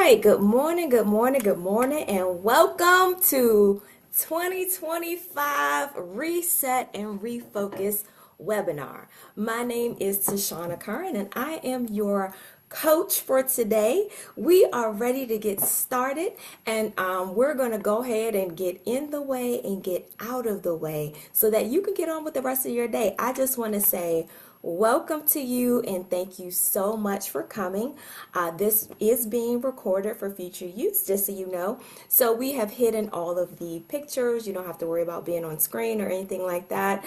right, good morning, and welcome to 2025 Reset and Refocus webinar. My name is Tashana Curran, and I am your coach for today. We are ready to get started, and we're going to go ahead and get in the way and get out of the way so that you can get on with the rest of your day. I just want to say, welcome to you and thank you so much for coming. This is being recorded for future use, just so you know. So we have hidden all of the pictures. You don't have to worry about being on screen or anything like that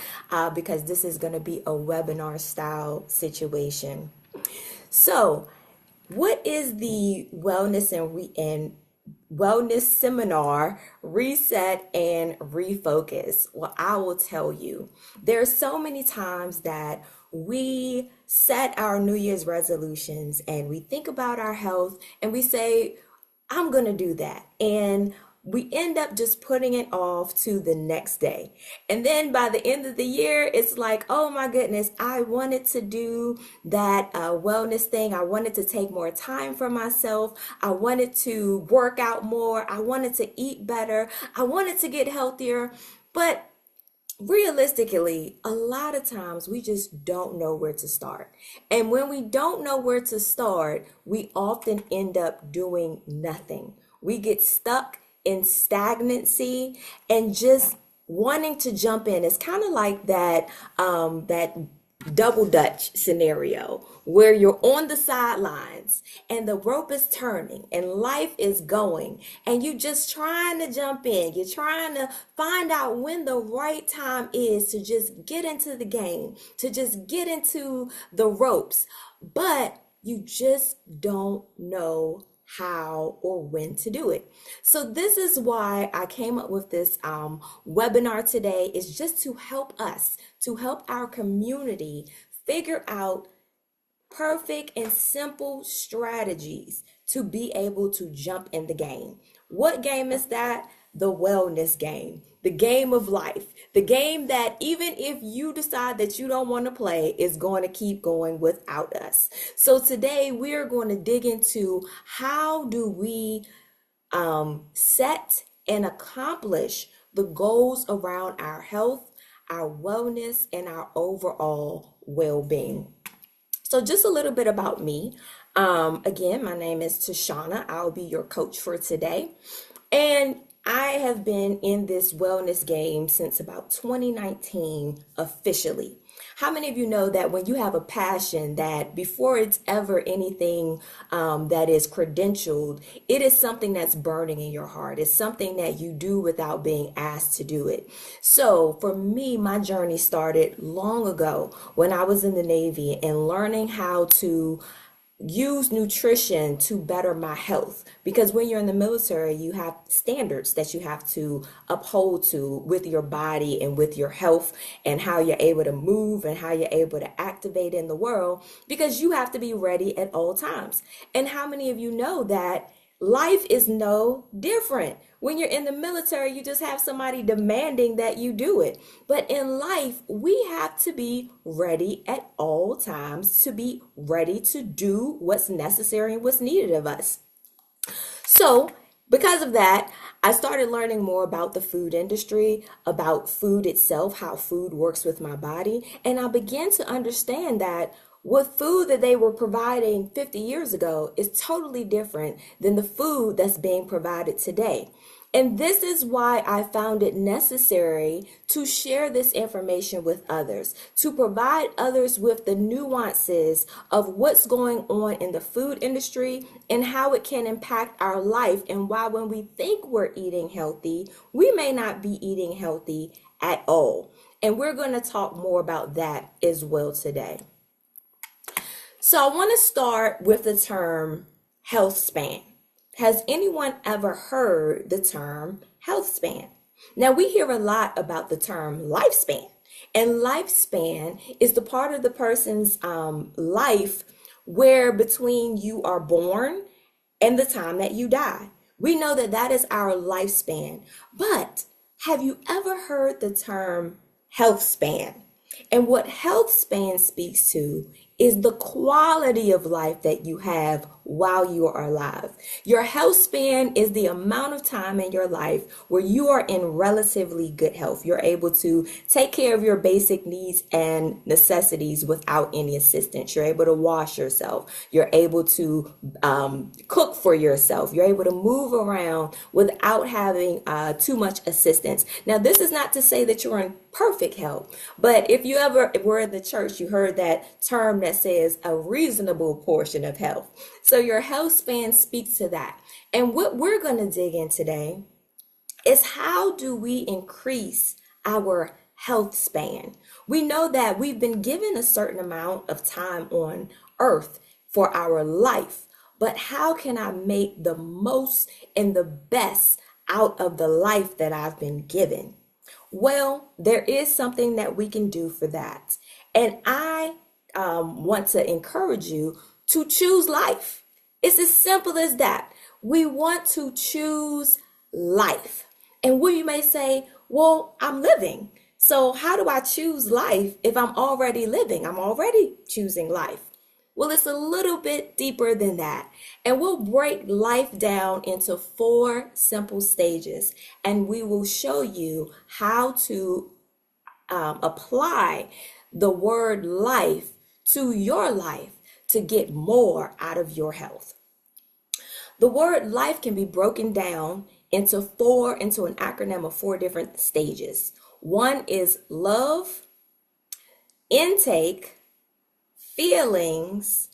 because this is going to be a webinar style situation. So, what is the wellness seminar reset and refocus? Well, I will tell you. There are so many times that we set our New Year's resolutions and we think about our health and we say, I'm going to do that. And we end up just putting it off to the next day. And then by the end of the year, it's like, oh my goodness, I wanted to do that wellness thing. I wanted to take more time for myself. I wanted to work out more. I wanted to eat better. I wanted to get healthier. But realistically, a lot of times we just don't know where to start. And when we don't know where to start, we often end up doing nothing. We get stuck in stagnancy and just wanting to jump in. It's kind of like that double dutch scenario where you're on the sidelines and the rope is turning and life is going and you just trying to jump in. You're trying to find out when the right time is to just get into the game, to just get into the ropes, but you just don't know how or when to do it. So this is why I came up with this webinar today, is just to help us, to help our community figure out perfect and simple strategies to be able to jump in the game. What game is that? The wellness game, the game of life, the game that even if you decide that you don't want to play, is going to keep going without us. So today we're going to dig into how do we set and accomplish the goals around our health, our wellness, and our overall well-being. So just a little bit about me. Again, my name is Tashana. I'll be your coach for today. And I have been in this wellness game since about 2019 officially. How many of you know that when you have a passion, that before it's ever anything that is credentialed, it is something that's burning in your heart. It's something that you do without being asked to do it. So for me, my journey started long ago when I was in the Navy and learning how to use nutrition to better my health, because when you're in the military you have standards that you have to uphold to with your body and with your health and how you're able to move and how you're able to activate in the world, because you have to be ready at all times. And how many of you know that life is no different? When you're in the military, you just have somebody demanding that you do it. But in life, we have to be ready at all times, to be ready to do what's necessary and what's needed of us. So because of that, I started learning more about the food industry, about food itself, how food works with my body. And I began to understand that what food that they were providing 50 years ago is totally different than the food that's being provided today. And this is why I found it necessary to share this information with others, to provide others with the nuances of what's going on in the food industry and how it can impact our life, and why when we think we're eating healthy, we may not be eating healthy at all. And we're going to talk more about that as well today. So I want to start with the term health span. Has anyone ever heard the term health span? Now, we hear a lot about the term lifespan, and lifespan is the part of the person's life where between you are born and the time that you die. We know that that is our lifespan. But have you ever heard the term health span? And what health span speaks to is the quality of life that you have while you are alive. Your health span is the amount of time in your life where you are in relatively good health. You're able to take care of your basic needs and necessities without any assistance. You're able to wash yourself. You're able to cook for yourself. You're able to move around without having too much assistance. Now, this is not to say that you're in perfect health, but if you ever were in the church, you heard that term that says a reasonable portion of health. So your health span speaks to that. And what we're going to dig in today is how do we increase our health span? We know that we've been given a certain amount of time on earth for our life, but how can I make the most and the best out of the life that I've been given? Well, there is something that we can do for that. And I want to encourage you to choose life. It's as simple as that. We want to choose life. And what you may say, well, I'm living. So how do I choose life if I'm already living? I'm already choosing life. Well, it's a little bit deeper than that. And we'll break life down into 4 simple stages. And we will show you how to apply the word life to your life to get more out of your health. The word life can be broken down into an acronym of 4 different stages. One is love, intake, feelings,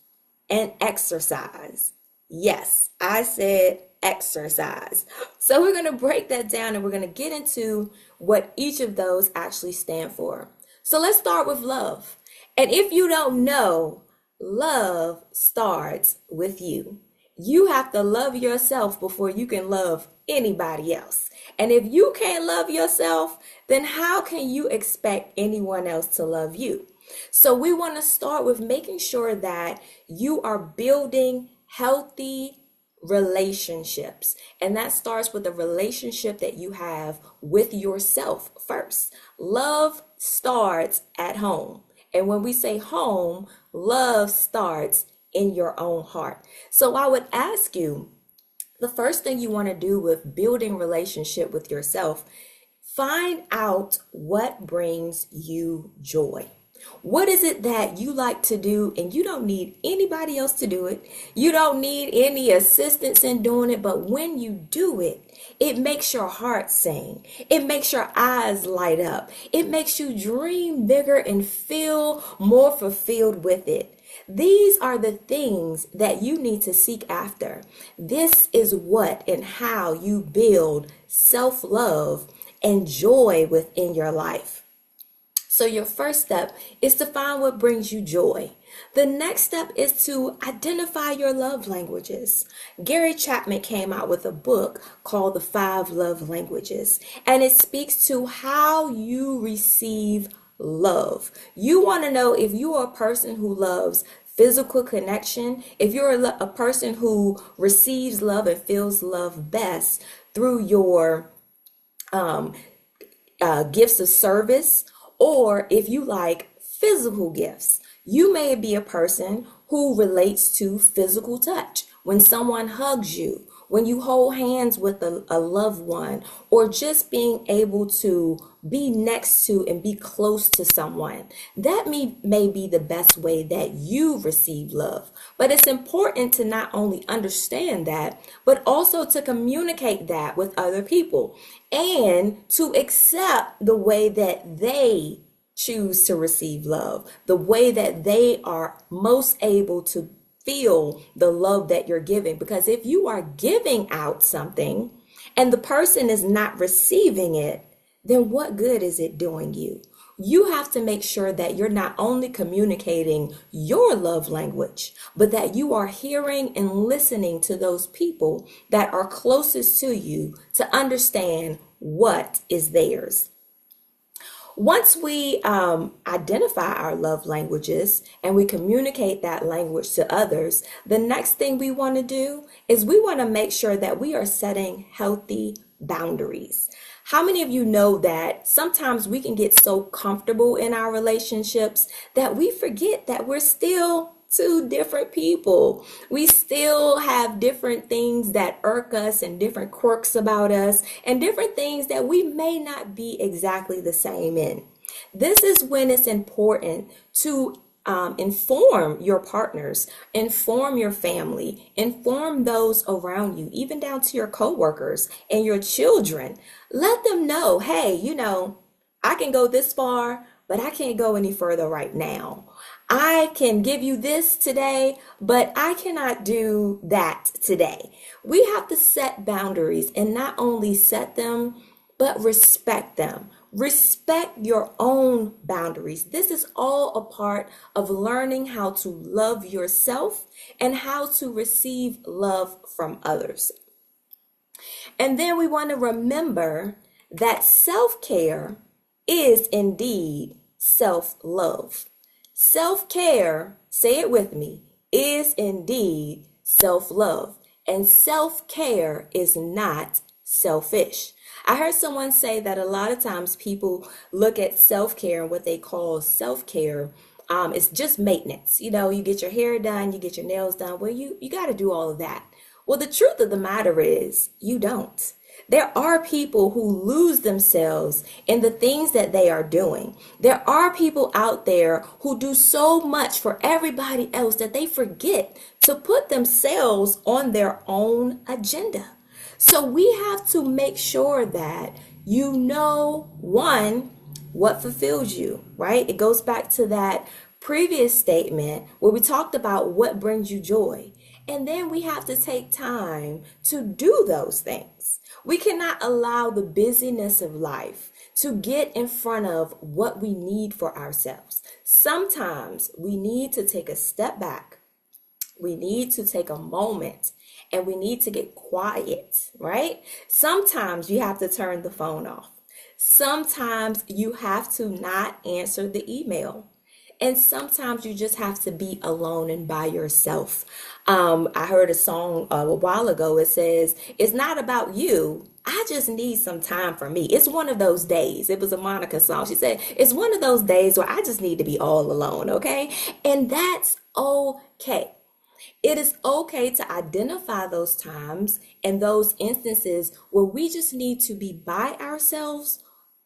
and exercise. Yes, I said exercise. So we're going to break that down and we're going to get into what each of those actually stand for. So let's start with love. And if you don't know, love starts with you. You have to love yourself before you can love anybody else. And if you can't love yourself, then how can you expect anyone else to love you? So we want to start with making sure that you are building healthy relationships. And that starts with the relationship that you have with yourself first. Love starts at home. And when we say home, love starts in your own heart. So I would ask you, the first thing you want to do with building relationship with yourself, find out what brings you joy. What is it that you like to do and you don't need anybody else to do it? You don't need any assistance in doing it, but when you do it, it makes your heart sing. It makes your eyes light up. It makes you dream bigger and feel more fulfilled with it. These are the things that you need to seek after. This is what and how you build self-love and joy within your life. So your first step is to find what brings you joy. The next step is to identify your love languages. Gary Chapman came out with a book called The 5 Love Languages, and it speaks to how you receive love. You want to know if you are a person who loves physical connection, if you're a person who receives love and feels love best through your gifts of service, or if you like physical gifts. You may be a person who relates to physical touch. When someone hugs you, when you hold hands with a loved one, or just being able to be next to and be close to someone. That may be the best way that you receive love. But it's important to not only understand that, but also to communicate that with other people and to accept the way that they choose to receive love, the way that they are most able to feel the love that you're giving. Because if you are giving out something and the person is not receiving it, then what good is it doing you? You have to make sure that you're not only communicating your love language, but that you are hearing and listening to those people that are closest to you to understand what is theirs. Once we identify our love languages and we communicate that language to others, the next thing we want to do is we want to make sure that we are setting healthy boundaries. How many of you know that sometimes we can get so comfortable in our relationships that we forget that we're still two different people? We still have different things that irk us and different quirks about us and different things that we may not be exactly the same in. This is when it's important to inform your partners, inform your family, inform those around you, even down to your coworkers and your children. Let them know, hey, I can go this far, but I can't go any further right now. I can give you this today, but I cannot do that today. We have to set boundaries and not only set them, but respect them. Respect your own boundaries. This is all a part of learning how to love yourself and how to receive love from others. And then we want to remember that self-care is indeed self-love. Self-care, say it with me, is indeed self-love. And self-care is not selfish. I heard someone say that a lot of times people look at self-care and what they call self-care is just maintenance. You get your hair done, you get your nails done. Well, you got to do all of that. Well, the truth of the matter is you don't. There are people who lose themselves in the things that they are doing. There are people out there who do so much for everybody else that they forget to put themselves on their own agenda. So we have to make sure that one, what fulfills you, right? It goes back to that previous statement where we talked about what brings you joy. And then we have to take time to do those things. We cannot allow the busyness of life to get in front of what we need for ourselves. Sometimes we need to take a step back. We need to take a moment and we need to get quiet, right? Sometimes you have to turn the phone off. Sometimes you have to not answer the email. And sometimes you just have to be alone and by yourself. I heard a song a while ago. It says, it's not about you. I just need some time for me. It's one of those days. It was a Monica song. She said, it's one of those days where I just need to be all alone, okay? And that's okay. It is okay to identify those times and those instances where we just need to be by ourselves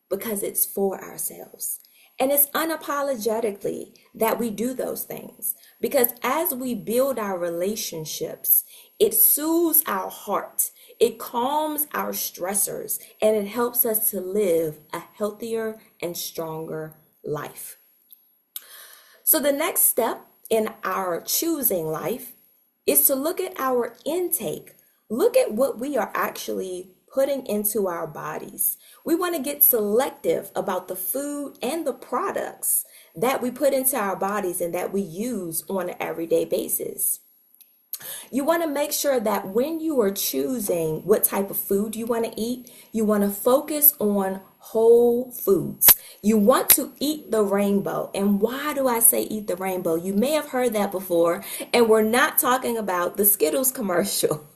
because it's for ourselves. And it's unapologetically that we do those things because as we build our relationships, it soothes our heart, it calms our stressors, and it helps us to live a healthier and stronger life. So the next step in our choosing life is to look at our intake. Look at what we are actually putting into our bodies. We want to get selective about the food and the products that we put into our bodies and that we use on an everyday basis. You want to make sure that when you are choosing what type of food you want to eat, you want to focus on whole foods. You want to eat the rainbow. And why do I say eat the rainbow? You may have heard that before, and we're not talking about the Skittles commercial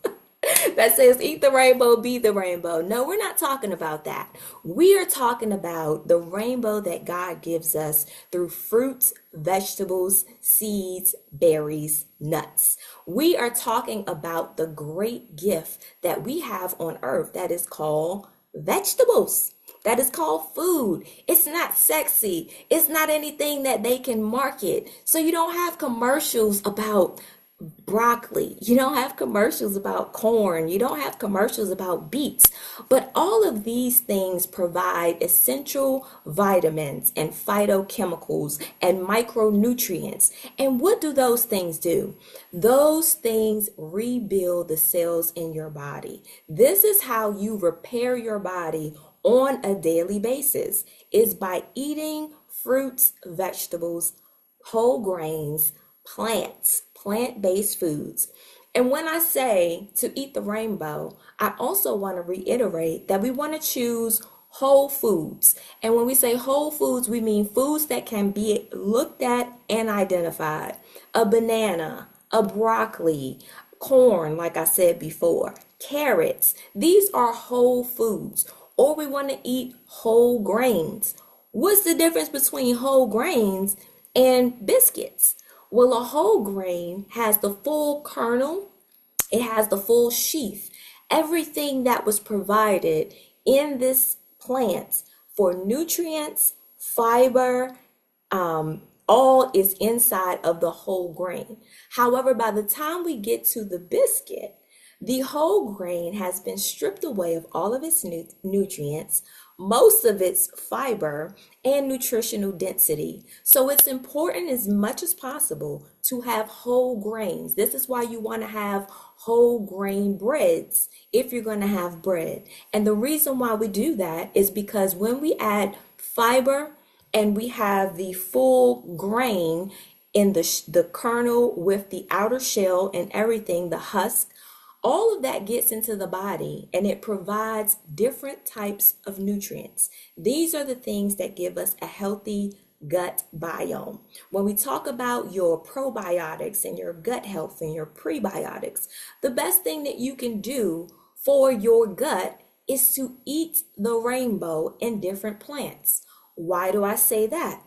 that says eat the rainbow, be the rainbow. No, we're not talking about that. We are talking about the rainbow that God gives us through fruits, vegetables, seeds, berries, nuts. We are talking about the great gift that we have on earth that is called vegetables. That is called food. It's not sexy. It's not anything that they can market. So you don't have commercials about broccoli. You don't have commercials about corn. You don't have commercials about beets. But all of these things provide essential vitamins and phytochemicals and micronutrients. And what do those things do? Those things rebuild the cells in your body. This is how you repair your body on a daily basis, is by eating fruits, vegetables, whole grains, plants, plant-based foods. And when I say to eat the rainbow, I also want to reiterate that we want to choose whole foods. And when we say whole foods, we mean foods that can be looked at and identified. A banana, a broccoli, corn, like I said before, carrots. These are whole foods. Or we want to eat whole grains. What's the difference between whole grains and biscuits? Well, a whole grain has the full kernel, it has the full sheath. Everything that was provided in this plant for nutrients, fiber, all is inside of the whole grain. However, by the time we get to the biscuit, the whole grain has been stripped away of all of its nutrients, most of its fiber, and nutritional density. So it's important as much as possible to have whole grains. This is why you want to have whole grain breads if you're going to have bread. And the reason why we do that is because when we add fiber and we have the full grain in the kernel with the outer shell and everything, the husk, all of that gets into the body and it provides different types of nutrients. These are the things that give us a healthy gut biome. When we talk about your probiotics and your gut health and your prebiotics, the best thing that you can do for your gut is to eat the rainbow in different plants. Why do I say that?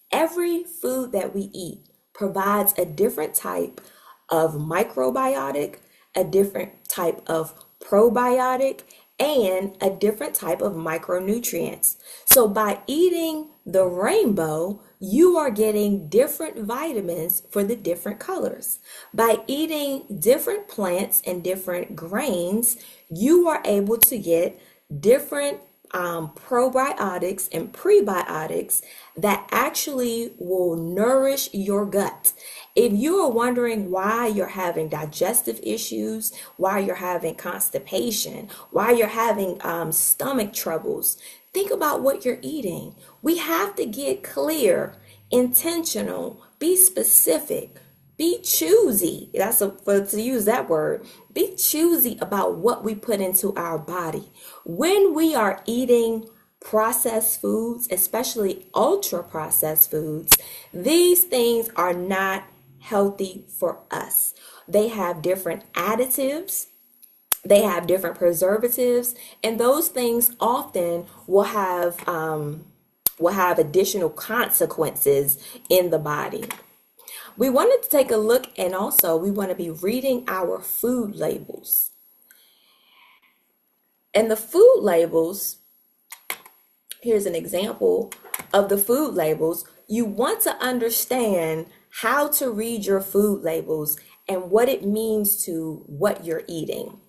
Every food that we eat provides a different type of microbiotic, a different type of probiotic, and a different type of micronutrients. So by eating the rainbow, you are getting different vitamins for the different colors. By eating different plants and different grains, you are able to get different probiotics and prebiotics that actually will nourish your gut. If you are wondering why you're having digestive issues, why you're having constipation, why you're having stomach troubles, think about what you're eating. We have to get clear, intentional, be specific. Be choosy. To use that word. Be choosy about what we put into our body. When we are eating processed foods, especially ultra processed foods, these things are not healthy for us. They have different additives. They have different preservatives, and those things often will have additional consequences in the body. We wanted to take a look, and also we want to be reading our food labels. And the food labels, here's an example of the food labels. You want to understand how to read your food labels and what it means to what you're eating.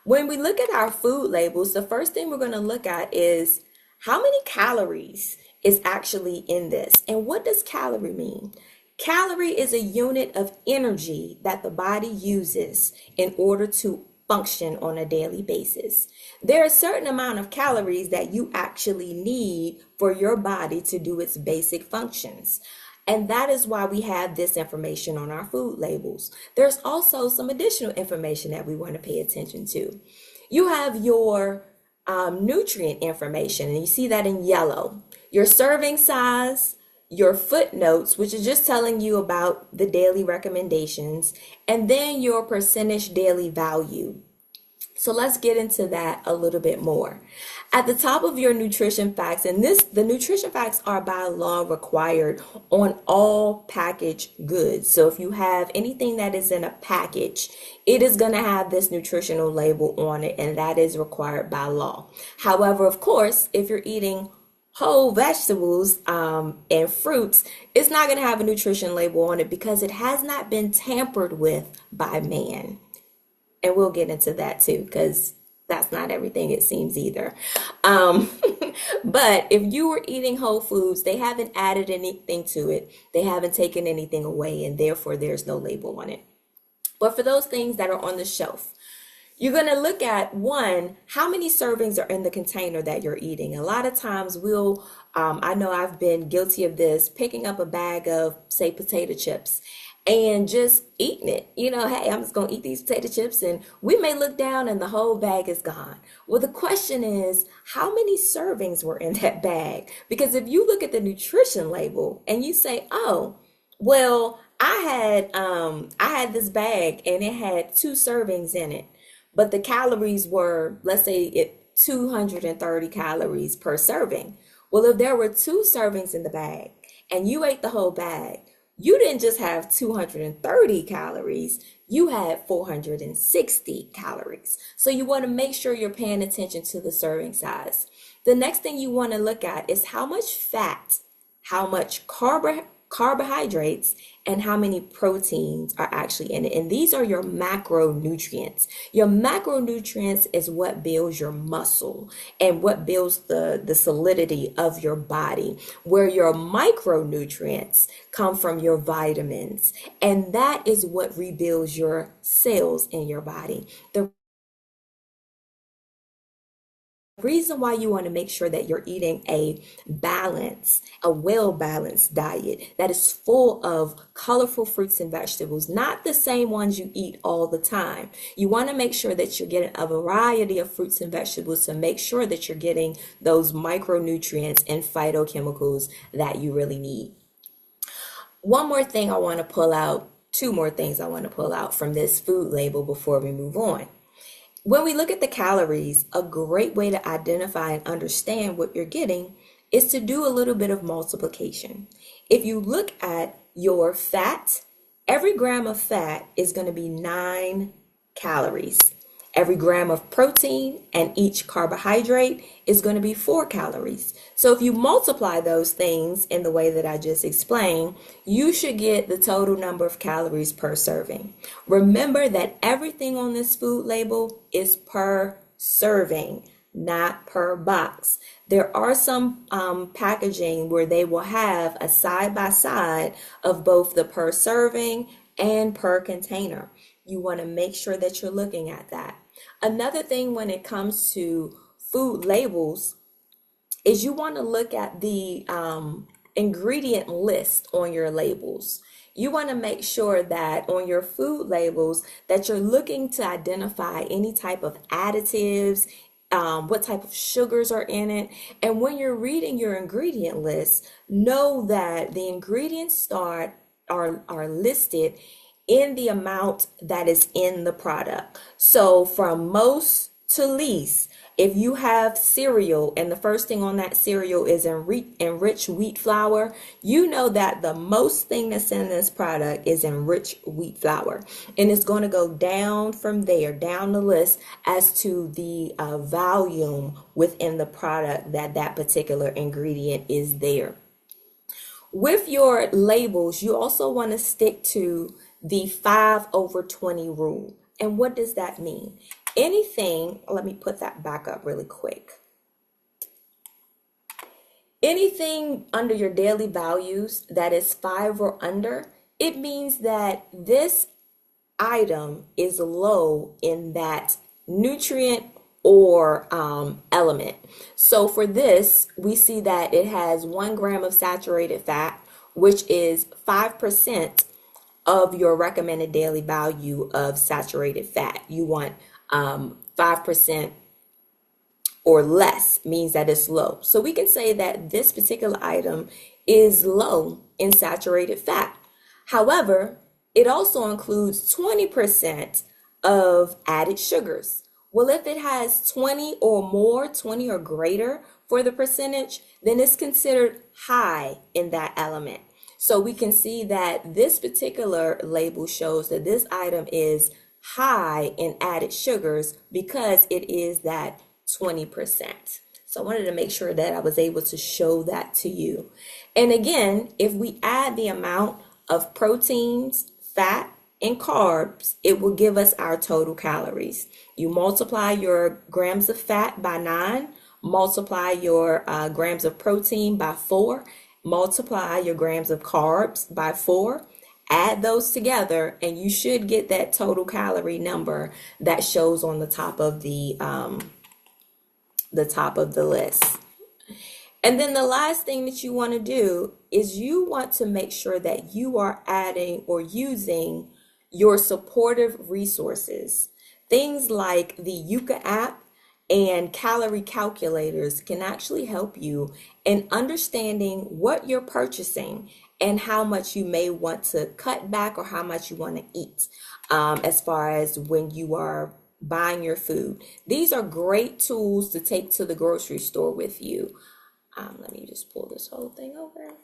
When we look at our food labels, the first thing we're going to look at is how many calories is actually in this. And what does calorie mean? Calorie is a unit of energy that the body uses in order to function on a daily basis. There are a certain amount of calories that you actually need for your body to do its basic functions. And that is why we have this information on our food labels. There's also some additional information that we want to pay attention to. You have your nutrient information, and you see that in yellow. Your serving size, your footnotes, which is just telling you about the daily recommendations, and then your percentage daily value. So let's get into that a little bit more. At the top of your nutrition facts, and the nutrition facts are by law required on all packaged goods. So if you have anything that is in a package, it is going to have this nutritional label on it, and that is required by law. However, of course, if you're eating whole vegetables and fruits, it's not going to have a nutrition label on it because it has not been tampered with by man. And we'll get into that too, because that's not everything it seems either. But if you were eating whole foods, they haven't added anything to it. They haven't taken anything away, and therefore there's no label on it. But for those things that are on the shelf, you're going to look at, one, how many servings are in the container that you're eating. A lot of times I know I've been guilty of this, picking up a bag of, say, potato chips and just eating it. Hey, I'm just going to eat these potato chips, and we may look down and the whole bag is gone. Well, the question is, how many servings were in that bag? Because if you look at the nutrition label and you say, oh, well, I had this bag and it had 2 servings in it. but the calories were, let's say, 230 calories per serving. Well, if there were two servings in the bag and you ate the whole bag, you didn't just have 230 calories, you had 460 calories. So you want to make sure you're paying attention to the serving size. The next thing you want to look at is how much fat, how much carbohydrates, and how many proteins are actually in it. And these are your macronutrients. Your macronutrients is what builds your muscle and what builds the solidity of your body, where your micronutrients come from your vitamins. And that is what rebuilds your cells in your body. The reason why you want to make sure that you're eating a well-balanced diet that is full of colorful fruits and vegetables, not the same ones you eat all the time. You want to make sure that you're getting a variety of fruits and vegetables to make sure that you're getting those micronutrients and phytochemicals that you really need. One more thing I want to pull out, two more things I want to pull out from this food label before we move on. When we look at the calories, a great way to identify and understand what you're getting is to do a little bit of multiplication. If you look at your fat, every gram of fat is going to be 9 calories. Every gram of protein and each carbohydrate is going to be 4 calories. So if you multiply those things in the way that I just explained, you should get the total number of calories per serving. Remember that everything on this food label is per serving, not per box. There are some packaging where they will have a side by side of both the per serving and per container. You want to make sure that you're looking at that. Another thing when it comes to food labels is you want to look at the ingredient list on your labels. You want to make sure that on your food labels that you're looking to identify any type of additives, what type of sugars are in it. And when you're reading your ingredient list, know that the ingredients are listed in the amount that is in the product. So from most to least, if you have cereal and the first thing on that cereal is enriched wheat flour, you know that the most thing that's in this product is enriched wheat flour. And it's going to go down from there, down the list as to the volume within the product that particular ingredient is there. With your labels, you also want to stick to the 5/20 rule. And what does that mean? Anything, let me put that back up really quick. Anything under your daily values that is 5 or under, it means that this item is low in that nutrient or element. So for this, we see that it has 1 gram of saturated fat, which is 5% of your recommended daily value of saturated fat. You want 5% or less, means that it's low. So we can say that this particular item is low in saturated fat. However, it also includes 20% of added sugars. Well, if it has 20 or more, 20 or greater for the percentage, then it's considered high in that element. So we can see that this particular label shows that this item is high in added sugars because it is that 20%. So I wanted to make sure that I was able to show that to you. And again, if we add the amount of proteins, fat, and carbs, it will give us our total calories. You multiply your grams of fat by 9, multiply your grams of protein by 4, multiply your grams of carbs by 4, add those together, and you should get that total calorie number that shows on the top of the list. And then the last thing that you want to do is you want to make sure that you are adding or using your supportive resources. Things like the Yuka app and calorie calculators can actually help you in understanding what you're purchasing and how much you may want to cut back or how much you want to eat, as far as when you are buying your food. These are great tools to take to the grocery store with you. Let me just pull this whole thing over.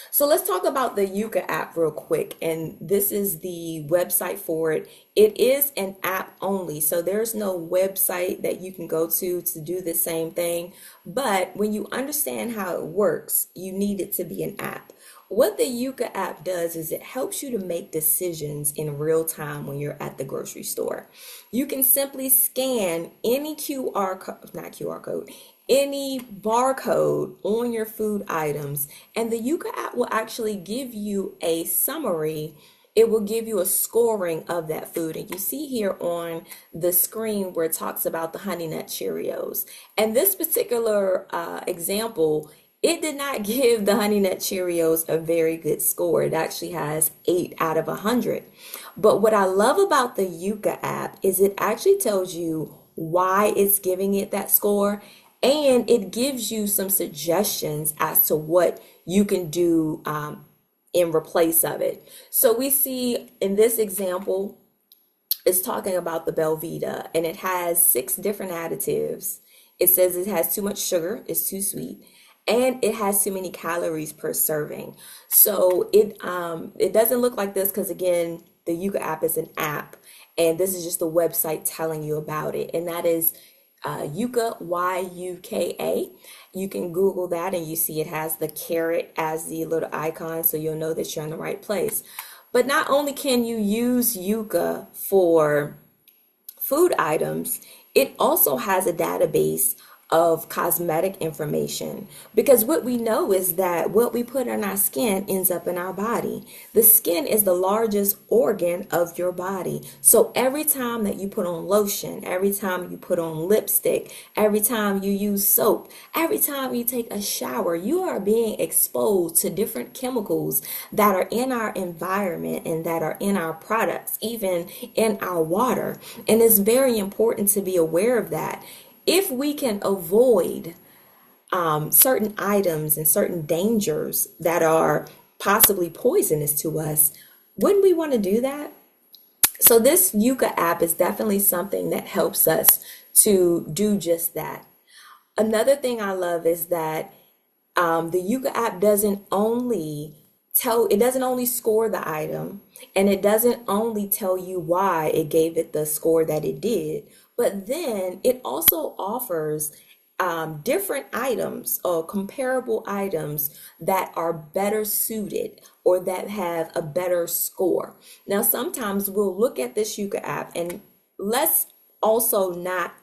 So let's talk about the Yuka app real quick. And this is the website for it. It is an app only. So there's no website that you can go to do the same thing. But when you understand how it works, you need it to be an app. What the Yuka app does is it helps you to make decisions in real time when you're at the grocery store. You can simply scan any QR code, not QR code, any barcode on your food items, and the Yuka app will actually give you a summary. It will give you a scoring of that food. And you see here on the screen where it talks about the Honey Nut Cheerios. And this particular example, it did not give the Honey Nut Cheerios a very good score. It actually has 8 out of 100. But what I love about the Yuka app is it actually tells you why it's giving it that score, and it gives you some suggestions as to what you can do in replace of it. So we see in this example, it's talking about the Belvita, and it has 6 different additives. It says it has too much sugar, it's too sweet, and it has too many calories per serving. So it doesn't look like this because, again, the Yuka app is an app, and this is just the website telling you about it, and that is Yuka, Yuka. You can Google that and you see it has the carrot as the little icon, so you'll know that you're in the right place. But not only can you use Yuka for food items, it also has a database of cosmetic information, because what we know is that what we put on our skin ends up in our body. The skin is the largest organ of your body. So every time that you put on lotion, every time you put on lipstick, every time you use soap, every time you take a shower, you are being exposed to different chemicals that are in our environment and that are in our products, even in our water. And it's very important to be aware of that. If we can avoid certain items and certain dangers that are possibly poisonous to us, wouldn't we want to do that? So this Yuka app is definitely something that helps us to do just that. Another thing I love is that the Yuka app doesn't only score the item, and it doesn't only tell you why it gave it the score that it did, but then it also offers different items or comparable items that are better suited or that have a better score. Now, sometimes we'll look at this Yuka app, and let's also not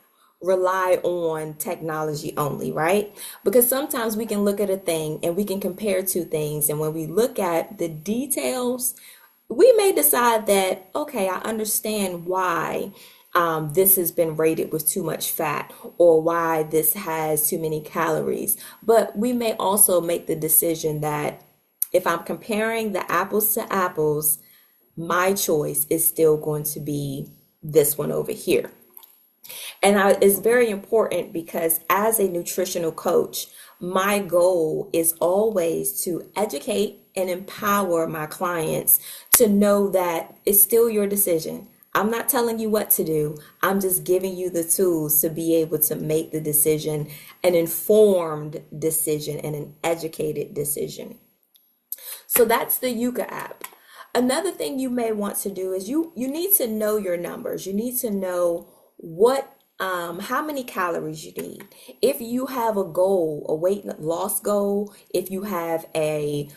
rely on technology only, right? Because sometimes we can look at a thing and we can compare two things, and when we look at the details, we may decide that, okay, I understand why this has been rated with too much fat, or why this has too many calories. But we may also make the decision that if I'm comparing the apples to apples, my choice is still going to be this one over here. And it's very important because as a nutritional coach, my goal is always to educate and empower my clients to know that it's still your decision. I'm not telling you what to do. I'm just giving you the tools to be able to make the decision, an informed decision and an educated decision. So that's the Yuka app. Another thing you may want to do is you need to know your numbers. You need to know how many calories you need. If you have a goal, a weight loss goal, if you have a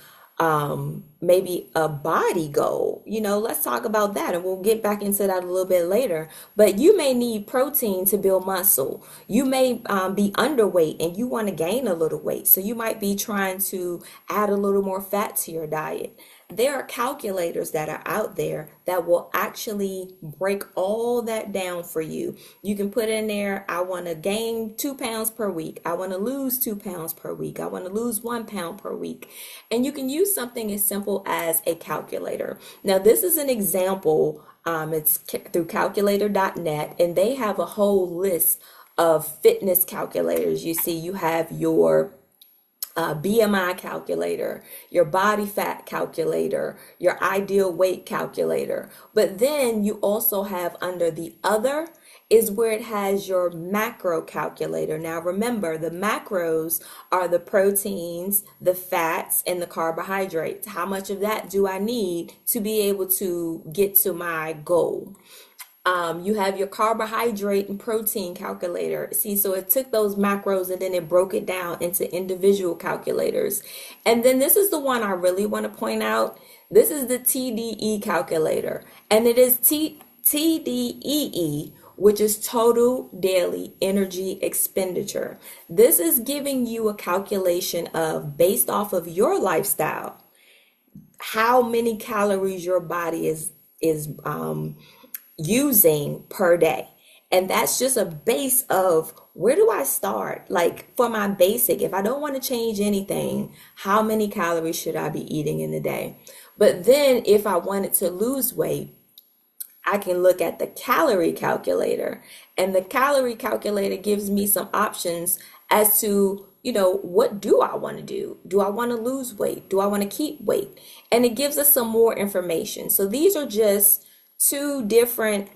maybe a body goal, let's talk about that, and we'll get back into that a little bit later. But you may need protein to build muscle. You may be underweight and you want to gain a little weight, so you might be trying to add a little more fat to your diet. There are calculators that are out there that will actually break all that down for you. You can put in there, I want to gain 2 pounds per week. I want to lose 2 pounds per week. I want to lose 1 pound per week. And you can use something as simple as a calculator. Now, this is an example. It's through calculator.net, and they have a whole list of fitness calculators. You see, you have your BMI calculator, your body fat calculator, your ideal weight calculator. But then you also have under the other is where it has your macro calculator. Now remember, the macros are the proteins, the fats, and the carbohydrates. How much of that do I need to be able to get to my goal? You have your carbohydrate and protein calculator. See, so it took those macros and then it broke it down into individual calculators. And then this is the one I really want to point out. This is the TDE calculator. And it is TDEE, which is total daily energy expenditure. This is giving you a calculation of, based off of your lifestyle, how many calories your body is using per day. And that's just a base of where do I start? Like for my basic, if I don't want to change anything, how many calories should I be eating in a day? But then if I wanted to lose weight, I can look at the calorie calculator, and the calorie calculator gives me some options as to, what do I want to do? Do I want to lose weight? Do I want to keep weight? And it gives us some more information. So these are just two different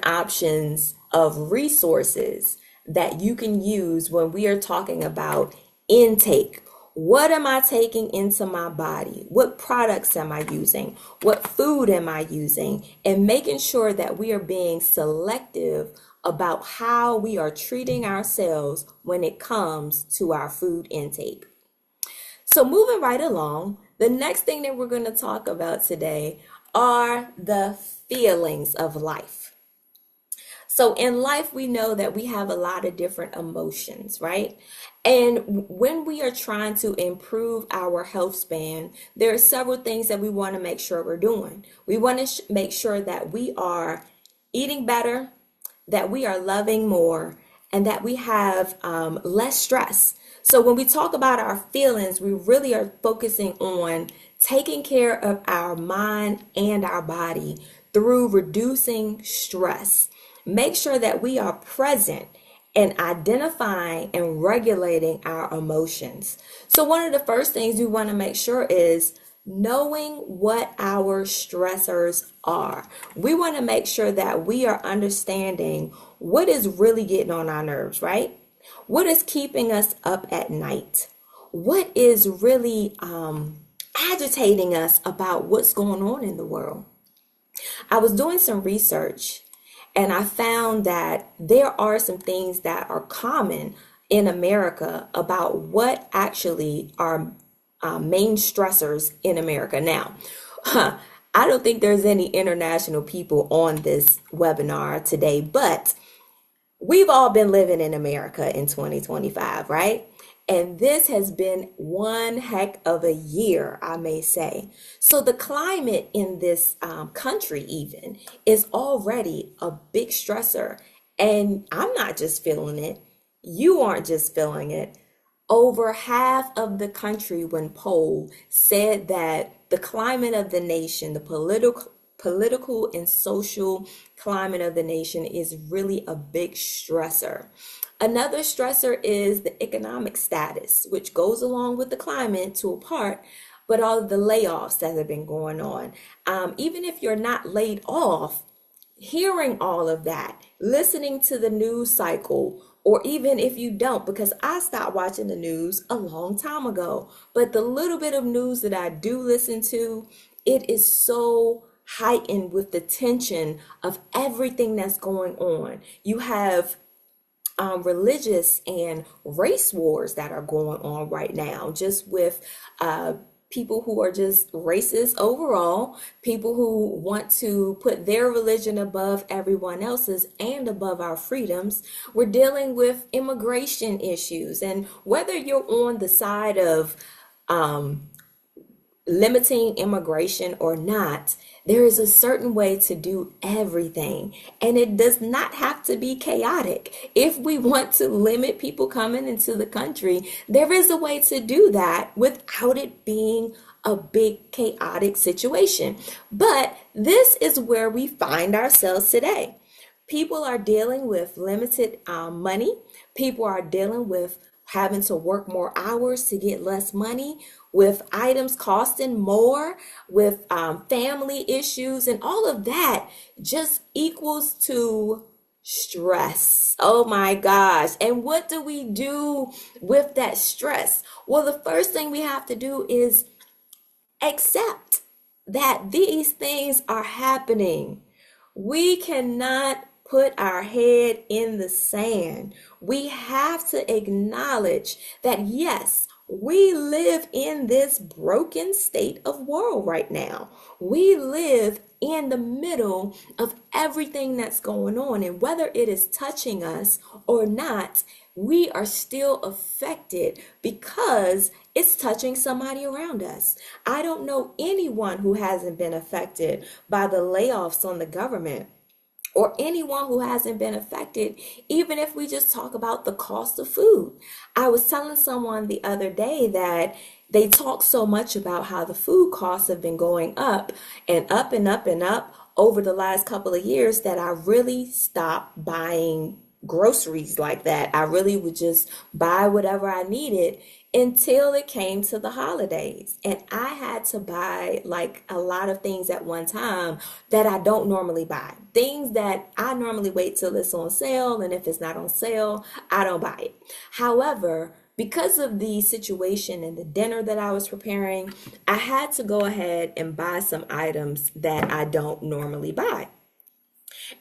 options of resources that you can use when we are talking about intake. What am I taking into my body? What products am I using? What food am I using? And making sure that we are being selective about how we are treating ourselves when it comes to our food intake. So moving right along, the next thing that we're going to talk about today are the feelings of life. So in life, we know that we have a lot of different emotions, right? And when we are trying to improve our health span, there are several things that we want to make sure we're doing. We want to make sure that we are eating better, that we are loving more, and that we have less stress. So when we talk about our feelings, we really are focusing on taking care of our mind and our body through reducing stress. Make sure that we are present and identifying and regulating our emotions. So one of the first things we want to make sure is knowing what our stressors are. We want to make sure that we are understanding what is really getting on our nerves, right? What is keeping us up at night? What is really agitating us about what's going on in the world? I was doing some research and I found that there are some things that are common in America about what actually are main stressors in America. Now, I don't think there's any international people on this webinar today, but we've all been living in America in 2025, right? And this has been one heck of a year, I may say. So the climate in this country even is already a big stressor. And I'm not just feeling it. You aren't just feeling it. Over half of the country, when polled, said that the climate of the nation, the political and social climate of the nation is really a big stressor. Another stressor is the economic status, which goes along with the climate to a part, but all of the layoffs that have been going on. Even if you're not laid off, hearing all of that, listening to the news cycle, or even if you don't, because I stopped watching the news a long time ago, but the little bit of news that I do listen to, it is so heightened with the tension of everything that's going on. You have religious and race wars that are going on right now, just with people who are just racist overall, people who want to put their religion above everyone else's and above our freedoms. We're dealing with immigration issues, and whether you're on the side of limiting immigration or not, there is a certain way to do everything, and it does not have to be chaotic. If we want to limit people coming into the country, there is a way to do that without it being a big chaotic situation. But this is where we find ourselves today. People are dealing with limited money. People are dealing with having to work more hours to get less money, with items costing more, with family issues, and all of that just equals to stress. Oh my gosh. And what do we do with that stress? Well, the first thing we have to do is accept that these things are happening. We cannot put our head in the sand. We have to acknowledge that, yes, we live in this broken state of world right now. We live in the middle of everything that's going on, and whether it is touching us or not, we are still affected because it's touching somebody around us. I don't know anyone who hasn't been affected by the layoffs on the government, or anyone who hasn't been affected, even if we just talk about the cost of food. I was telling someone the other day that they talk so much about how the food costs have been going up and up and up and up over the last couple of years that I really stopped buying groceries like that. I really would just buy whatever I needed until it came to the holidays. And I had to buy like a lot of things at one time that I don't normally buy. Things that I normally wait till it's on sale, and if it's not on sale, I don't buy it. However, because of the situation and the dinner that I was preparing, I had to go ahead and buy some items that I don't normally buy.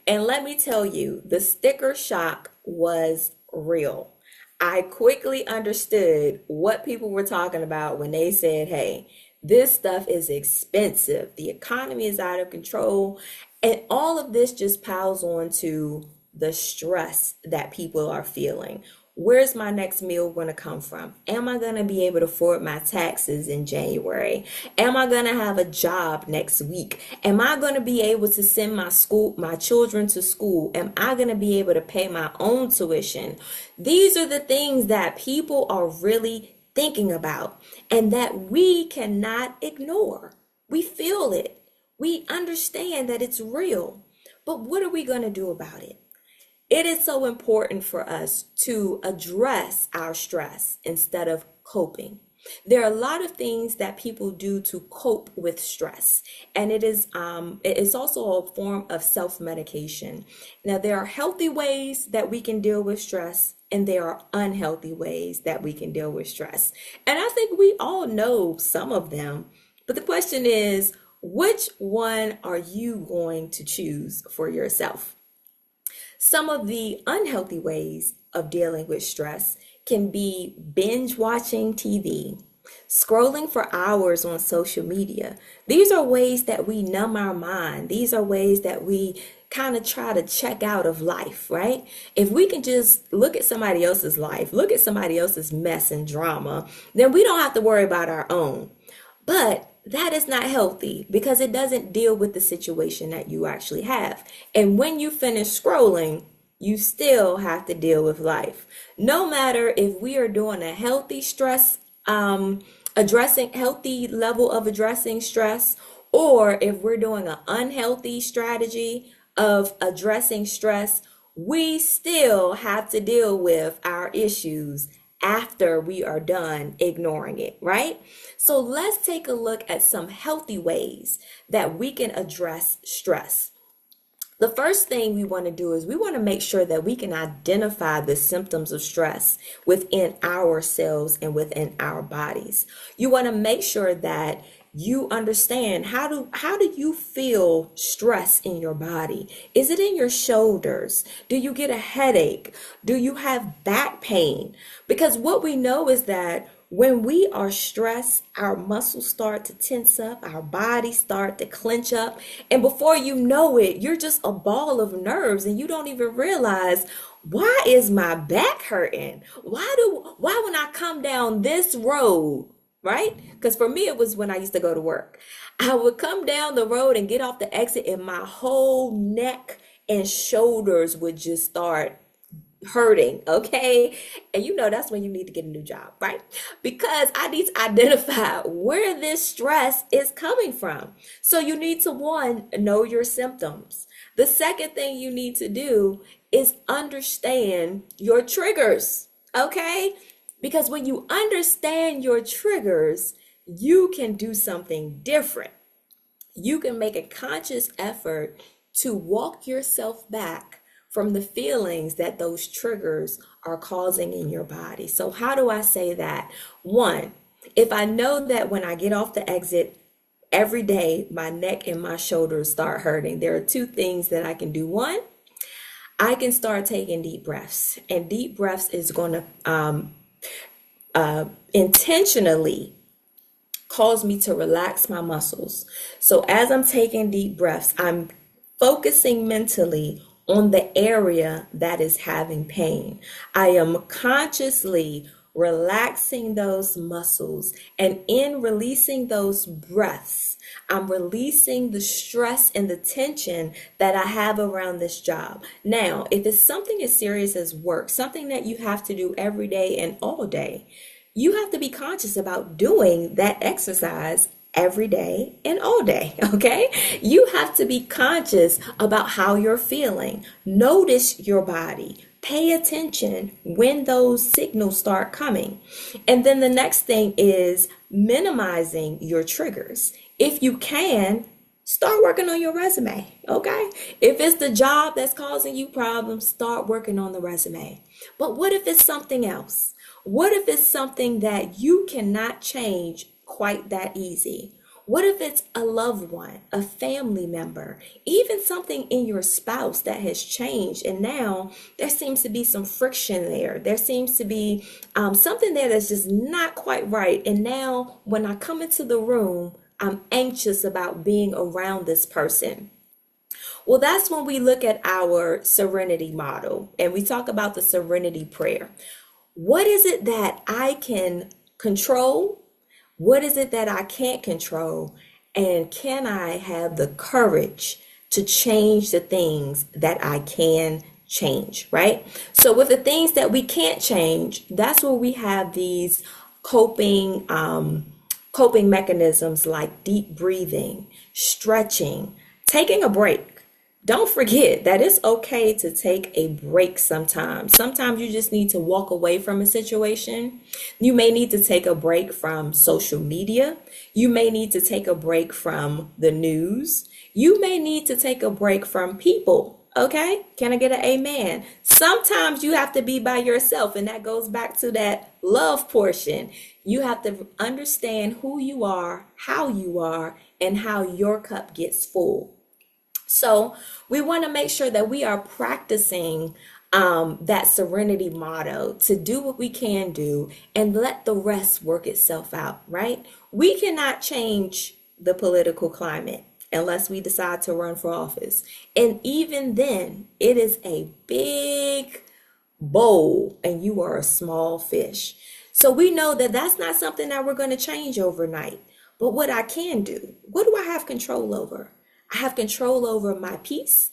And let me tell you, the sticker shock was real. I quickly understood what people were talking about when they said, hey, this stuff is expensive. The economy is out of control. And all of this just piles on to the stress that people are feeling. Where's my next meal going to come from? Am I going to be able to afford my taxes in January? Am I going to have a job next week? Am I going to be able to send my children to school? Am I going to be able to pay my own tuition? These are the things that people are really thinking about and that we cannot ignore. We feel it. We understand that it's real. But what are we going to do about it? It is so important for us to address our stress instead of coping. There are a lot of things that people do to cope with stress, and it is also a form of self-medication. Now, there are healthy ways that we can deal with stress, and there are unhealthy ways that we can deal with stress. And I think we all know some of them, but the question is, which one are you going to choose for yourself? Some of the unhealthy ways of dealing with stress can be binge watching TV, scrolling for hours on social media. These are ways that we numb our mind. These are ways that we kind of try to check out of life, right? If we can just look at somebody else's life, look at somebody else's mess and drama, then we don't have to worry about our own. But that is not healthy because it doesn't deal with the situation that you actually have. And when you finish scrolling, you still have to deal with life. No matter if we are doing a healthy stress, addressing healthy level of addressing stress, or if we're doing an unhealthy strategy of addressing stress, we still have to deal with our issues after we are done ignoring it, right? So let's take a look at some healthy ways that we can address stress. The first thing we want to do is we want to make sure that we can identify the symptoms of stress within ourselves and within our bodies. You want to make sure that you understand how do you feel stress in your body? Is it in your shoulders? Do you get a headache? Do you have back pain? Because what we know is that when we are stressed, our muscles start to tense up, our bodies start to clench up, and before you know it, you're just a ball of nerves and you don't even realize, why is my back hurting? Why when I come down this road, right? Because for me, it was when I used to go to work. I would come down the road and get off the exit, and my whole neck and shoulders would just start hurting, okay? And that's when you need to get a new job, right? Because I need to identify where this stress is coming from. So you need to, one, know your symptoms. The second thing you need to do is understand your triggers, okay? Because when you understand your triggers, you can do something different. You can make a conscious effort to walk yourself back from the feelings that those triggers are causing in your body. So, how do I say that? One, if I know that when I get off the exit every day, my neck and my shoulders start hurting, there are two things that I can do. One, I can start taking deep breaths, and deep breaths is going to intentionally cause me to relax my muscles. So as I'm taking deep breaths, I'm focusing mentally on the area that is having pain. I am consciously relaxing those muscles, and in releasing those breaths, I'm releasing the stress and the tension that I have around this job. Now, if it's something as serious as work, something that you have to do every day and all day, you have to be conscious about doing that exercise every day and all day, okay? You have to be conscious about how you're feeling. Notice your body. Pay attention when those signals start coming. And then the next thing is minimizing your triggers. If you can, start working on your resume, okay? If it's the job that's causing you problems, start working on the resume. But what if it's something else? What if it's something that you cannot change quite that easy? What if it's a loved one, a family member, even something in your spouse that has changed, and now there seems to be some friction there. There seems to be something there that's just not quite right. And now when I come into the room, I'm anxious about being around this person. Well, that's when we look at our serenity model and we talk about the serenity prayer. What is it that I can control? What is it that I can't control? And can I have the courage to change the things that I can change, right? So with the things that we can't change, that's where we have these coping mechanisms like deep breathing, stretching, taking a break. Don't forget that it's okay to take a break sometimes. Sometimes you just need to walk away from a situation. You may need to take a break from social media. You may need to take a break from the news. You may need to take a break from people. Okay? Can I get an amen? Sometimes you have to be by yourself, and that goes back to that love portion. You have to understand who you are, and how your cup gets full. So we want to make sure that we are practicing that serenity motto to do what we can do and let the rest work itself out, right? We cannot change the political climate unless we decide to run for office. And even then, it is a big bowl and you are a small fish. So we know that that's not something that we're going to change overnight. But what I can do, what do I have control over? I have control over my peace.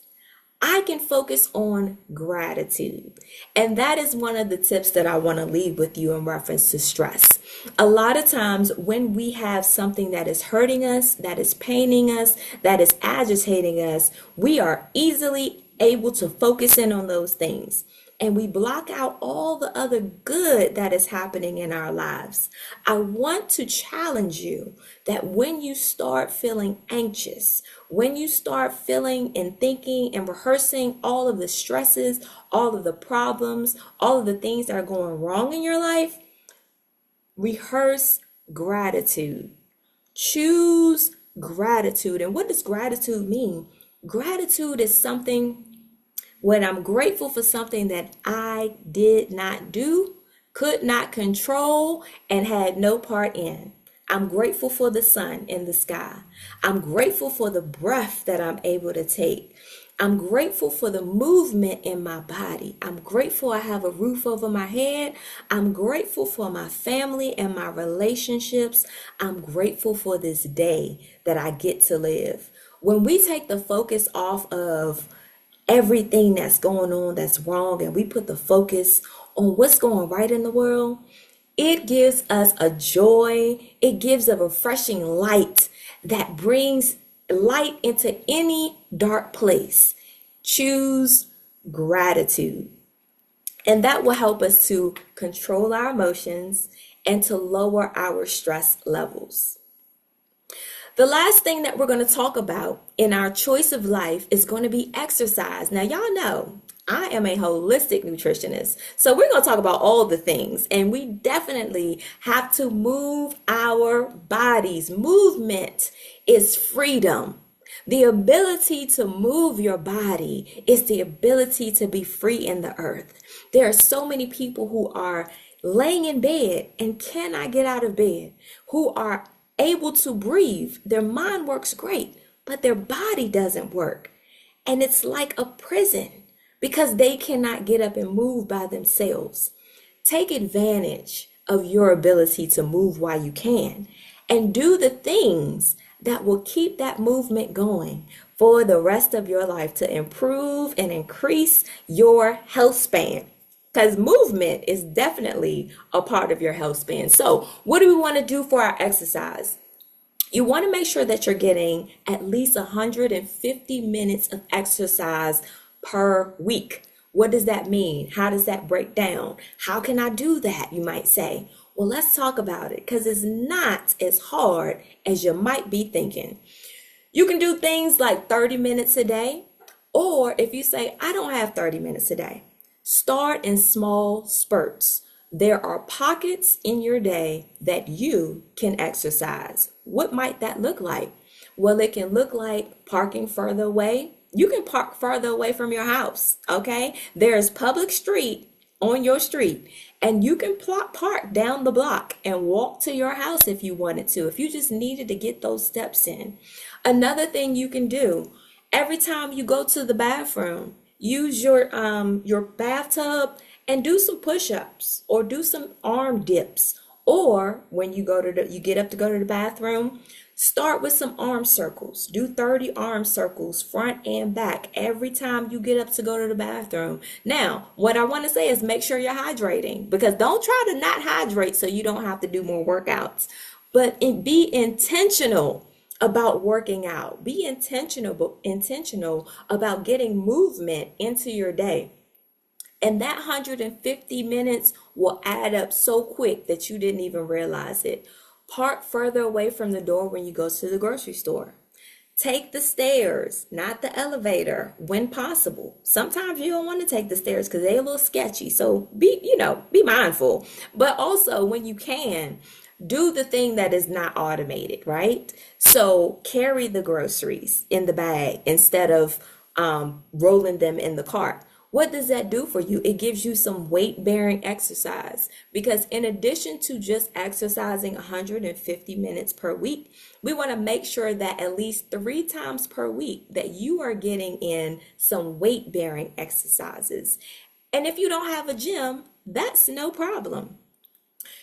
I can focus on gratitude. And that is one of the tips that I want to leave with you in reference to stress. A lot of times when we have something that is hurting us, that is paining us, that is agitating us, we are easily able to focus in on those things. And we block out all the other good that is happening in our lives. I want to challenge you that when you start feeling anxious, when you start feeling and thinking and rehearsing all of the stresses, all of the problems, all of the things that are going wrong in your life, rehearse gratitude. Choose gratitude. And what does gratitude mean? Gratitude is something when I'm grateful for something that I did not do, could not control, and had no part in. I'm grateful for the sun in the sky. I'm grateful for the breath that I'm able to take. I'm grateful for the movement in my body. I'm grateful I have a roof over my head. I'm grateful for my family and my relationships. I'm grateful for this day that I get to live. When we take the focus off of everything that's going on that's wrong and we put the focus on what's going right in the world, it gives us a joy. It gives a refreshing light that brings light into any dark place. Choose gratitude. And that will help us to control our emotions and to lower our stress levels. The last thing that we're going to talk about in our choice of life is going to be exercise. Now, y'all know I am a holistic nutritionist. So we're going to talk about all the things, and we definitely have to move our bodies. Movement is freedom. The ability to move your body is the ability to be free in the earth. There are so many people who are laying in bed and cannot get out of bed, who are able to breathe. Their mind works great, but their body doesn't work. And it's like a prison because they cannot get up and move by themselves. Take advantage of your ability to move while you can and do the things that will keep that movement going for the rest of your life to improve and increase your health span. Because movement is definitely a part of your health span. So what do we want to do for our exercise? You want to make sure that you're getting at least 150 minutes of exercise per week. What does that mean? How does that break down? How can I do that, you might say? Well, let's talk about it because it's not as hard as you might be thinking. You can do things like 30 minutes a day, or if you say, I don't have 30 minutes a day, start in small spurts. There are pockets in your day that you can exercise. What might that look like? Well, it can look like parking further away. You can park further away from your house, okay? There's public street on your street, and you can park down the block and walk to your house if you wanted to, if you just needed to get those steps in. Another thing you can do, every time you go to the bathroom, use your bathtub and do some push-ups or do some arm dips. Or when you get up to go to the bathroom, start with some arm circles. Do 30 arm circles front and back every time you get up to go to the bathroom. Now, what I want to say is make sure you're hydrating, because don't try to not hydrate so you don't have to do more workouts. But be intentional about working out. Be intentional about getting movement into your day. And that 150 minutes will add up so quick that you didn't even realize it. Park further away from the door when you go to the grocery store. Take the stairs, not the elevator, when possible. Sometimes you don't want to take the stairs because they're a little sketchy. So be mindful. But also when you can, do the thing that is not automated, right? So carry the groceries in the bag instead of rolling them in the cart. What does that do for you? It gives you some weight-bearing exercise, because in addition to just exercising 150 minutes per week, we want to make sure that at least 3 times per week that you are getting in some weight-bearing exercises. And if you don't have a gym, that's no problem.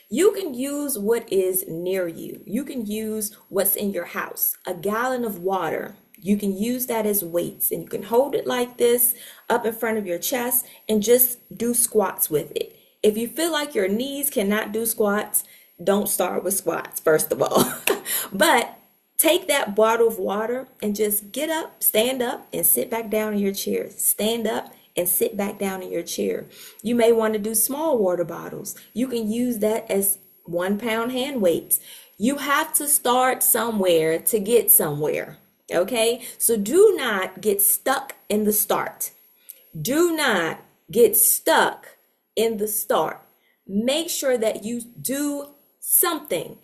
You can use what is near you. You can use what's in your house. A gallon of water. You can use that as weights, and you can hold it like this up in front of your chest and just do squats with it. If you feel like your knees cannot do squats, don't start with squats, first of all. But take that bottle of water and just get up, stand up, and sit back down in your chair. Stand up and sit back down in your chair. You may want to do small water bottles. You can use that as 1-pound hand weights. You have to start somewhere to get somewhere. Okay, so do not get stuck in the start. Do not get stuck in the start. Make sure that you do something.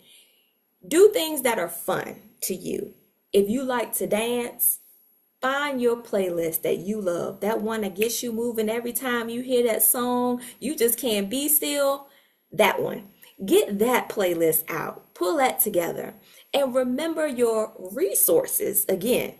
Do things that are fun to you. If you like to dance, find your playlist that you love. That one that gets you moving every time you hear that song. You just can't be still. That one. Get that playlist out. Pull that together. And remember your resources. Again,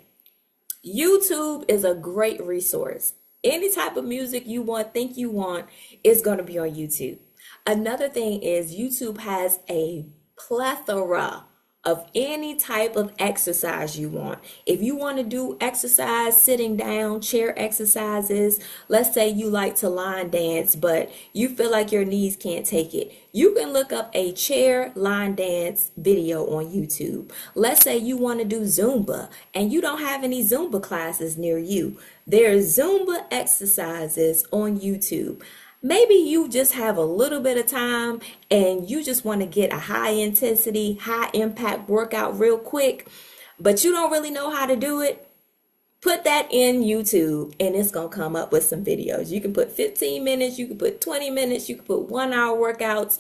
YouTube is a great resource. Any type of music you think you want is going to be on YouTube. Another thing is YouTube has a plethora of any type of exercise you want. If you want to do exercise sitting down, chair exercises, let's say you like to line dance, but you feel like your knees can't take it. You can look up a chair line dance video on YouTube. Let's say you want to do Zumba and you don't have any Zumba classes near you. There's Zumba exercises on YouTube. Maybe you just have a little bit of time and you just want to get a high intensity, high impact workout real quick, but you don't really know how to do it. Put that in YouTube and it's going to come up with some videos. You can put 15 minutes, you can put 20 minutes, you can put 1 hour workouts.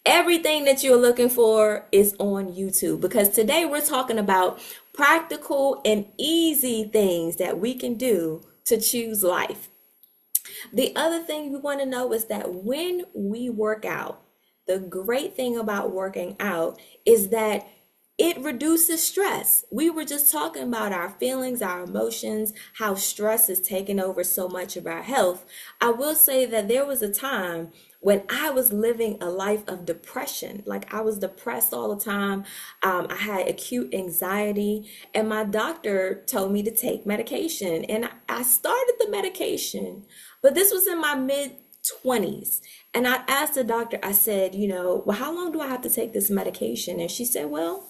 Everything that you're looking for is on YouTube, because today we're talking about practical and easy things that we can do to choose life. The other thing we want to know is that when we work out, the great thing about working out is that it reduces stress. We were just talking about our feelings, our emotions, how stress is taking over so much of our health. I will say that there was a time when I was living a life of depression. Like, I was depressed all the time. I had acute anxiety, and my doctor told me to take medication. And I started the medication, but this was in my mid 20s. And I asked the doctor, I said, well, how long do I have to take this medication? And she said, well,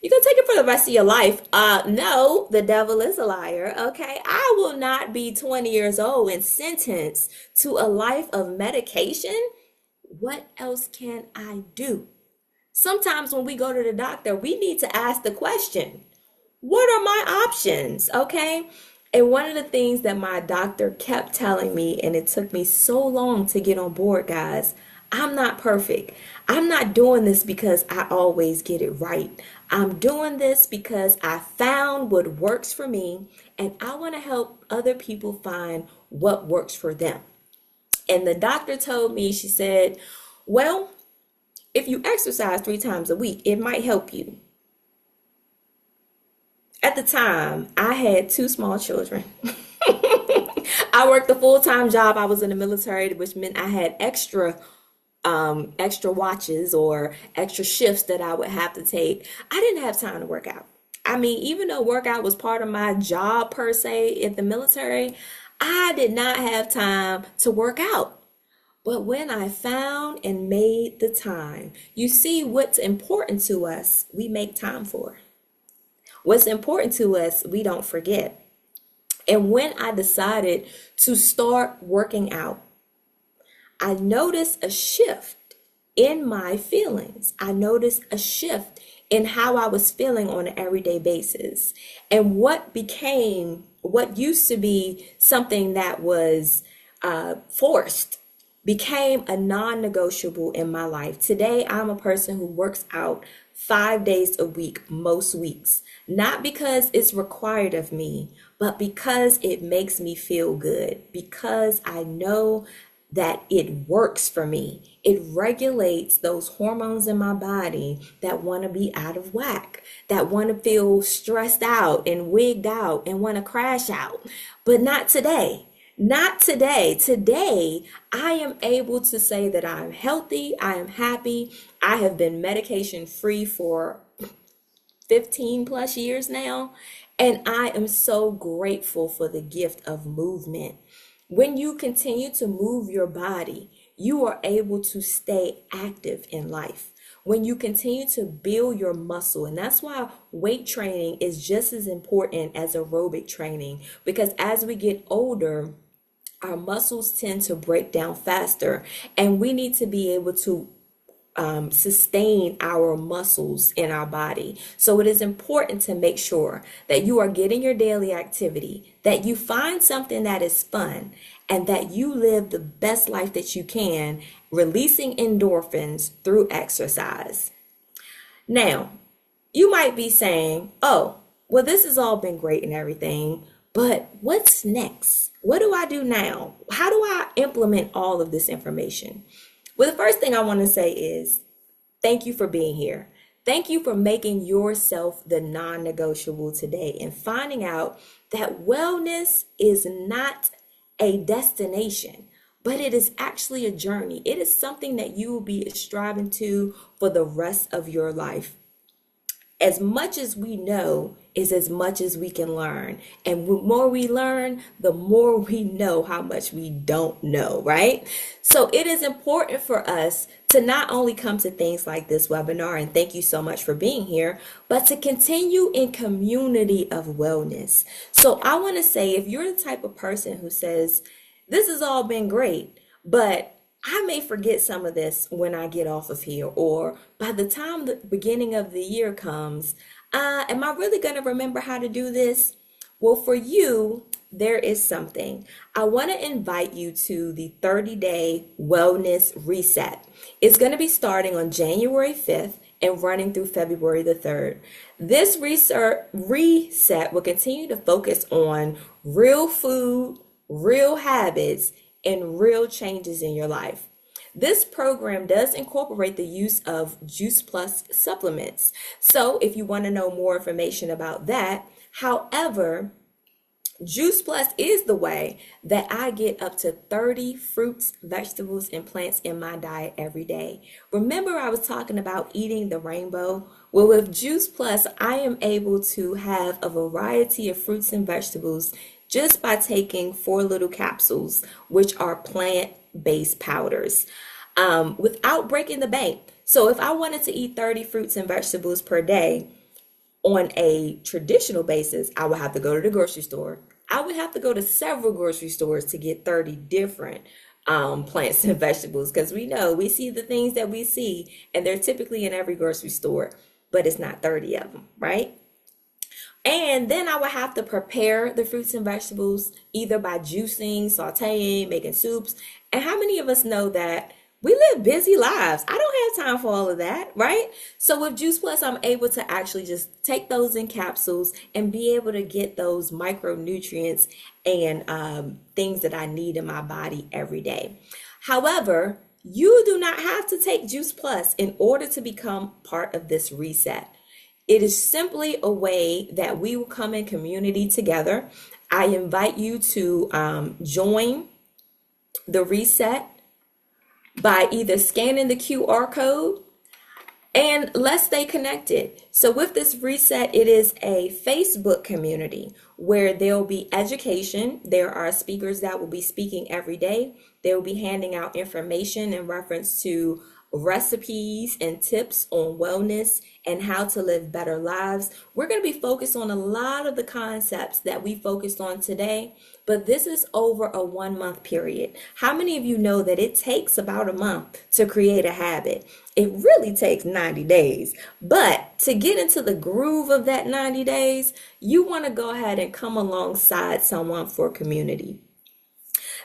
you can take it for the rest of your life. No, the devil is a liar. Okay. I will not be 20 years old and sentenced to a life of medication. What else can I do? Sometimes when we go to the doctor, we need to ask the question, what are my options? Okay. And one of the things that my doctor kept telling me, and it took me so long to get on board, guys, I'm not perfect. I'm not doing this because I always get it right. I'm doing this because I found what works for me, and I want to help other people find what works for them. And the doctor told me, she said, well, if you exercise 3 times a week, it might help you. At the time, I had 2 small children. I worked a full-time job. I was in the military, which meant I had extra watches or extra shifts that I would have to take. I didn't have time to work out. I mean, even though workout was part of my job per se in the military, I did not have time to work out. But when I found and made the time, you see, what's important to us, we make time for. What's important to us, we don't forget. And when I decided to start working out, I noticed a shift in my feelings. I noticed a shift in how I was feeling on an everyday basis. And what used to be something that was forced became a non-negotiable in my life. Today, I'm a person who works out 5 days a week, most weeks, not because it's required of me, but because it makes me feel good, because I know that it works for me. It regulates those hormones in my body that want to be out of whack, that want to feel stressed out and wigged out and want to crash out. But not today. Not today. Today, I am able to say that I'm healthy, I am happy. I have been medication free for 15 plus years now, and I am so grateful for the gift of movement. When you continue to move your body, you are able to stay active in life. When you continue to build your muscle, and that's why weight training is just as important as aerobic training, because as we get older, our muscles tend to break down faster, and we need to be able to sustain our muscles in our body. So it is important to make sure that you are getting your daily activity, that you find something that is fun, and that you live the best life that you can, releasing endorphins through exercise. Now, you might be saying, oh, well, this has all been great and everything, but what's next? What do I do now? How do I implement all of this information? Well, the first thing I want to say is thank you for being here. Thank you for making yourself the non-negotiable today and finding out that wellness is not a destination, but it is actually a journey. It is something that you will be striving to for the rest of your life. As much as we know is as much as we can learn. And the more we learn, the more we know how much we don't know, right? So it is important for us to not only come to things like this webinar, and thank you so much for being here, but to continue in community of wellness. So I want to say, if you're the type of person who says, this has all been great, but I may forget some of this when I get off of here, or by the time the beginning of the year comes, am I really going to remember how to do this? Well, for you, there is something. I want to invite you to the 30-day wellness reset. It's going to be starting on January 5th and running through February the 3rd. This reset will continue to focus on real food, real habits, and real changes in your life. This program does incorporate the use of Juice Plus supplements. So if you want to know more information about that, however, Juice Plus is the way that I get up to 30 fruits, vegetables, and plants in my diet every day. Remember, I was talking about eating the rainbow? Well, with Juice Plus, I am able to have a variety of fruits and vegetables just by taking 4 little capsules, which are plant-based powders, without breaking the bank. So if I wanted to eat 30 fruits and vegetables per day, on a traditional basis, I would have to go to the grocery store. I would have to go to several grocery stores to get 30 different plants and vegetables, because we see the things that we see, and they're typically in every grocery store, but it's not 30 of them, right? And then I would have to prepare the fruits and vegetables either by juicing, sauteing, making soups. And how many of us know that we live busy lives? I don't have time for all of that, right? So with Juice Plus, I'm able to actually just take those in capsules and be able to get those micronutrients and things that I need in my body every day. However, you do not have to take Juice Plus in order to become part of this reset. It is simply a way that we will come in community together. I invite you to join the reset by either scanning the QR code, and let's stay connected. So with this reset, it is a Facebook community where there will be education. There are speakers that will be speaking every day. They will be handing out information in reference to recipes and tips on wellness and how to live better lives. We're going to be focused on a lot of the concepts that we focused on today, but this is over a 1-month period. How many of you know that it takes about a month to create a habit? It really takes 90 days, but to get into the groove of that 90 days, you want to go ahead and come alongside someone for community.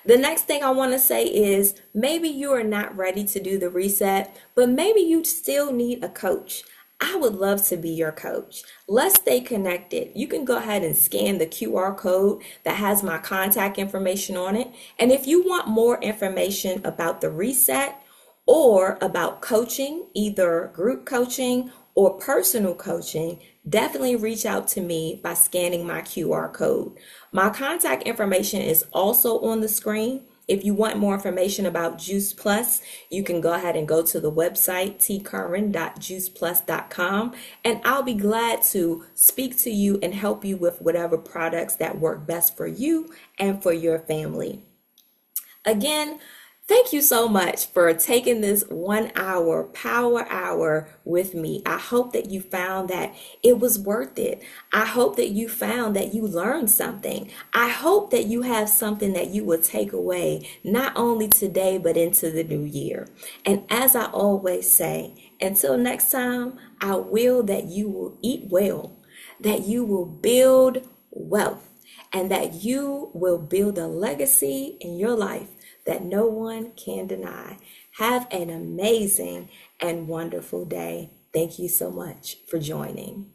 The next thing I want to say is maybe you are not ready to do the reset, but maybe you still need a coach. I would love to be your coach. Let's stay connected. You can go ahead and scan the QR code that has my contact information on it. And if you want more information about the reset or about coaching, either group coaching or personal coaching, definitely reach out to me by scanning my QR code. My contact information is also on the screen. If you want more information about Juice Plus, you can go ahead and go to the website tcurran.juiceplus.com, and I'll be glad to speak to you and help you with whatever products that work best for you and for your family. Again, thank you so much for taking this 1 hour power hour with me. I hope that you found that it was worth it. I hope that you found that you learned something. I hope that you have something that you will take away, not only today, but into the new year. And as I always say, until next time, I will that you will eat well, that you will build wealth, and that you will build a legacy in your life that no one can deny. Have an amazing and wonderful day. Thank you so much for joining.